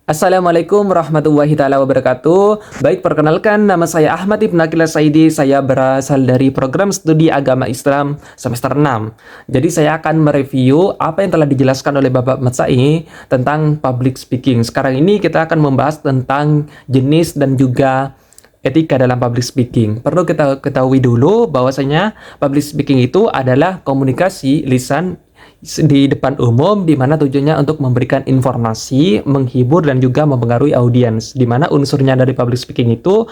Assalamualaikum warahmatullahi taala wabarakatuh. Baik, perkenalkan nama saya Ahmad Ibn Akil Saidi. Saya berasal dari program studi agama Islam semester 6. Jadi saya akan mereview apa yang telah dijelaskan oleh Bapak Matsai tentang public speaking. Sekarang ini kita akan membahas tentang jenis dan juga etika dalam public speaking. Perlu kita ketahui dulu bahwasanya public speaking itu adalah komunikasi lisan di depan umum, di mana tujuannya untuk memberikan informasi, menghibur dan juga mempengaruhi audiens. Di mana unsurnya dari public speaking itu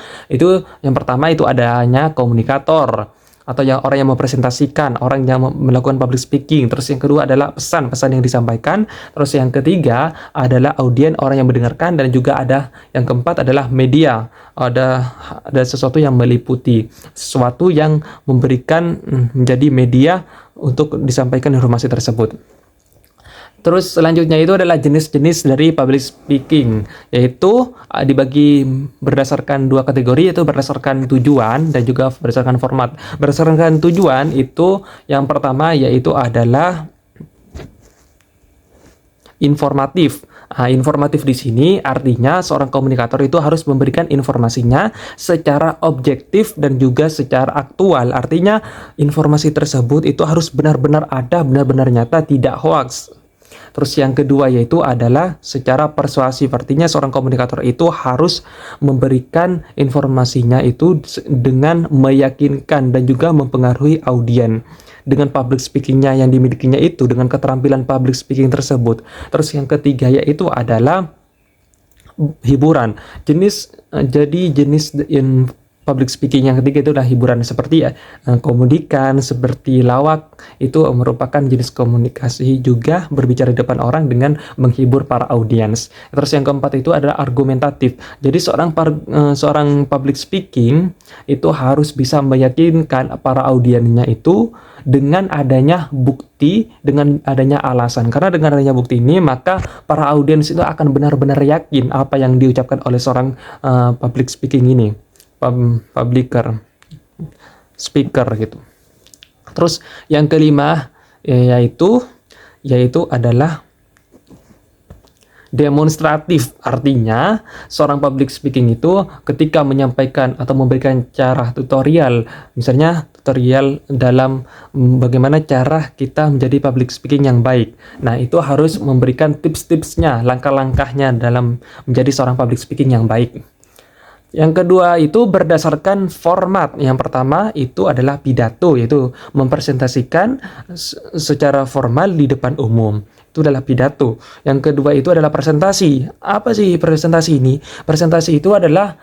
yang pertama itu adanya komunikator atau yang orang yang mempresentasikan, orang yang melakukan public speaking. Terus yang kedua adalah pesan-pesan yang disampaikan. Terus yang ketiga adalah audien, orang yang mendengarkan, dan juga ada yang keempat adalah media. Ada sesuatu yang meliputi, sesuatu yang memberikan menjadi media untuk disampaikan informasi tersebut. Terus selanjutnya itu adalah jenis-jenis dari public speaking, yaitu dibagi berdasarkan dua kategori, yaitu berdasarkan tujuan dan juga berdasarkan format. Berdasarkan tujuan itu yang pertama yaitu adalah informatif. Informatif di sini artinya seorang komunikator itu harus memberikan informasinya secara objektif dan juga secara aktual. Artinya informasi tersebut itu harus benar-benar ada, benar-benar nyata, tidak hoax. Terus yang kedua yaitu adalah secara persuasif. Artinya seorang komunikator itu harus memberikan informasinya itu dengan meyakinkan dan juga mempengaruhi audien dengan public speakingnya yang dimilikinya itu, dengan keterampilan public speaking tersebut. Terus yang ketiga yaitu adalah hiburan. Jenis public speaking yang ketiga itu adalah hiburan, seperti komunikan, seperti lawak. Itu merupakan jenis komunikasi juga, berbicara di depan orang dengan menghibur para audiens. Terus yang keempat itu adalah argumentatif. Jadi seorang public speaking itu harus bisa meyakinkan para audiensnya itu dengan adanya bukti, dengan adanya alasan. Karena dengan adanya bukti ini, maka para audiens itu akan benar-benar yakin apa yang diucapkan oleh seorang public speaking ini, speaker gitu. Terus yang kelima yaitu adalah demonstratif. Artinya seorang public speaking itu ketika menyampaikan atau memberikan cara tutorial, misalnya tutorial dalam bagaimana cara kita menjadi public speaking yang baik. Nah, itu harus memberikan tips-tipsnya, langkah-langkahnya dalam menjadi seorang public speaking yang baik. Yang kedua itu berdasarkan format. Yang pertama itu adalah pidato, yaitu mempresentasikan secara formal di depan umum. Itu adalah pidato. Yang kedua itu adalah presentasi. Apa sih presentasi ini? Presentasi itu adalah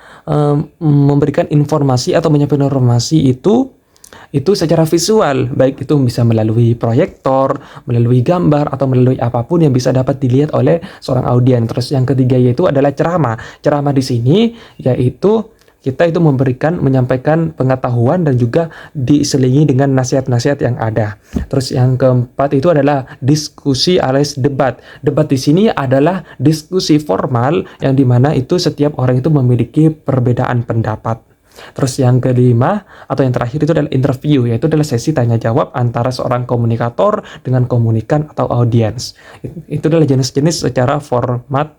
memberikan informasi atau menyampaikan informasi itu secara visual, baik itu bisa melalui proyektor, melalui gambar, atau melalui apapun yang bisa dapat dilihat oleh seorang audiens. Terus yang ketiga yaitu adalah ceramah. Ceramah di sini yaitu kita itu menyampaikan pengetahuan dan juga diselingi dengan nasihat-nasihat yang ada. Terus yang keempat itu adalah diskusi alias debat. Debat di sini adalah diskusi formal yang dimana itu setiap orang itu memiliki perbedaan pendapat. Terus yang kelima atau yang terakhir itu adalah interview, yaitu adalah sesi tanya jawab antara seorang komunikator dengan komunikan atau audiens. Itu adalah jenis-jenis secara format.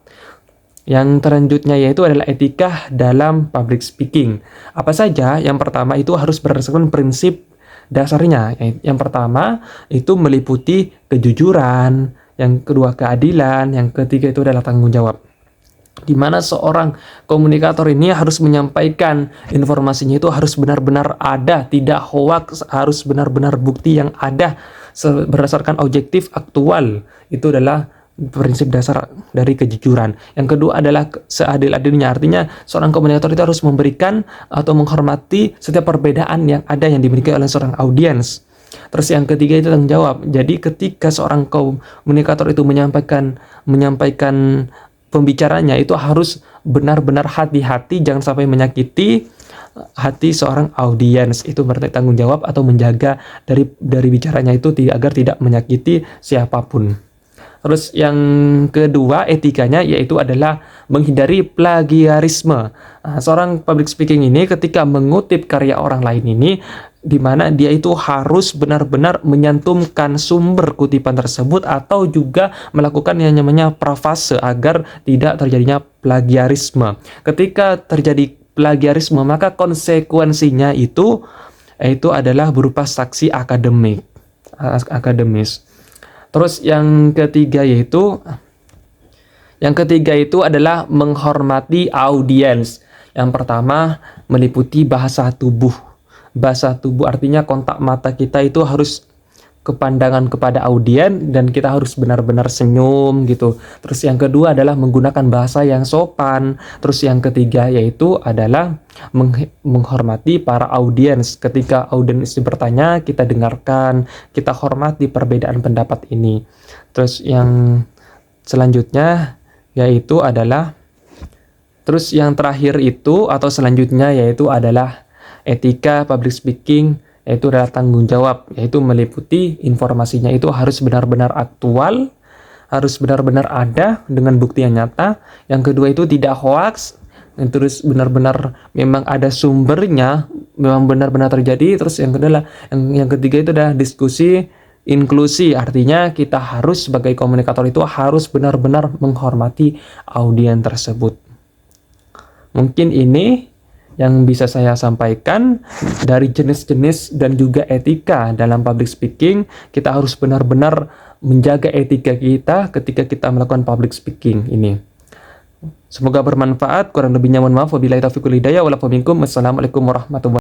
Yang selanjutnya yaitu adalah etika dalam public speaking. Apa saja? Yang pertama itu harus berdasarkan prinsip dasarnya. Yang pertama itu meliputi kejujuran, yang kedua keadilan, yang ketiga itu adalah tanggung jawab. Di mana seorang komunikator ini harus menyampaikan informasinya itu harus benar-benar ada, tidak hoax, harus benar-benar bukti yang ada berdasarkan objektif aktual. Itu adalah prinsip dasar dari kejujuran. Yang kedua adalah seadil-adilnya. Artinya seorang komunikator itu harus memberikan atau menghormati setiap perbedaan yang ada yang dimiliki oleh seorang audiens. Terus yang ketiga itu tanggung jawab. Jadi ketika seorang komunikator itu menyampaikan pembicaranya itu harus benar-benar hati-hati, jangan sampai menyakiti hati seorang audiens. Itu berarti tanggung jawab atau menjaga dari bicaranya itu agar tidak menyakiti siapapun. Terus yang kedua etikanya yaitu adalah menghindari plagiarisme. Seorang public speaking ini ketika mengutip karya orang lain ini di mana dia itu harus benar-benar menyantumkan sumber kutipan tersebut atau juga melakukan yang namanya parafrase agar tidak terjadinya plagiarisme. Ketika terjadi plagiarisme, maka konsekuensinya itu adalah berupa sanksi akademis. Terus yang ketiga itu adalah menghormati audiens. Yang pertama meliputi bahasa tubuh. Bahasa tubuh artinya kontak mata kita itu harus kepandangan kepada audien dan kita harus benar-benar senyum gitu. Terus yang kedua adalah menggunakan bahasa yang sopan. Terus yang ketiga yaitu adalah menghormati para audiens. Ketika audiens bertanya, kita dengarkan, kita hormati perbedaan pendapat ini. Terus yang selanjutnya yaitu adalah yang terakhir itu atau selanjutnya yaitu adalah etika public speaking, yaitu adalah tanggung jawab, yaitu meliputi informasinya itu harus benar-benar aktual, harus benar-benar ada dengan bukti yang nyata. Yang kedua itu tidak hoax, terus benar-benar memang ada sumbernya, memang benar-benar terjadi. Terus yang kedua yang ketiga itu adalah diskusi inklusi, artinya kita harus sebagai komunikator itu harus benar-benar menghormati audiens tersebut. Mungkin ini yang bisa saya sampaikan dari jenis-jenis dan juga etika dalam public speaking. Kita harus benar-benar menjaga etika kita ketika kita melakukan public speaking ini. Semoga bermanfaat. Kurang lebihnya mohon maaf. Wabillahi taufiq wal hidayah. Wassalamualaikum warahmatullahi wabarakatuh.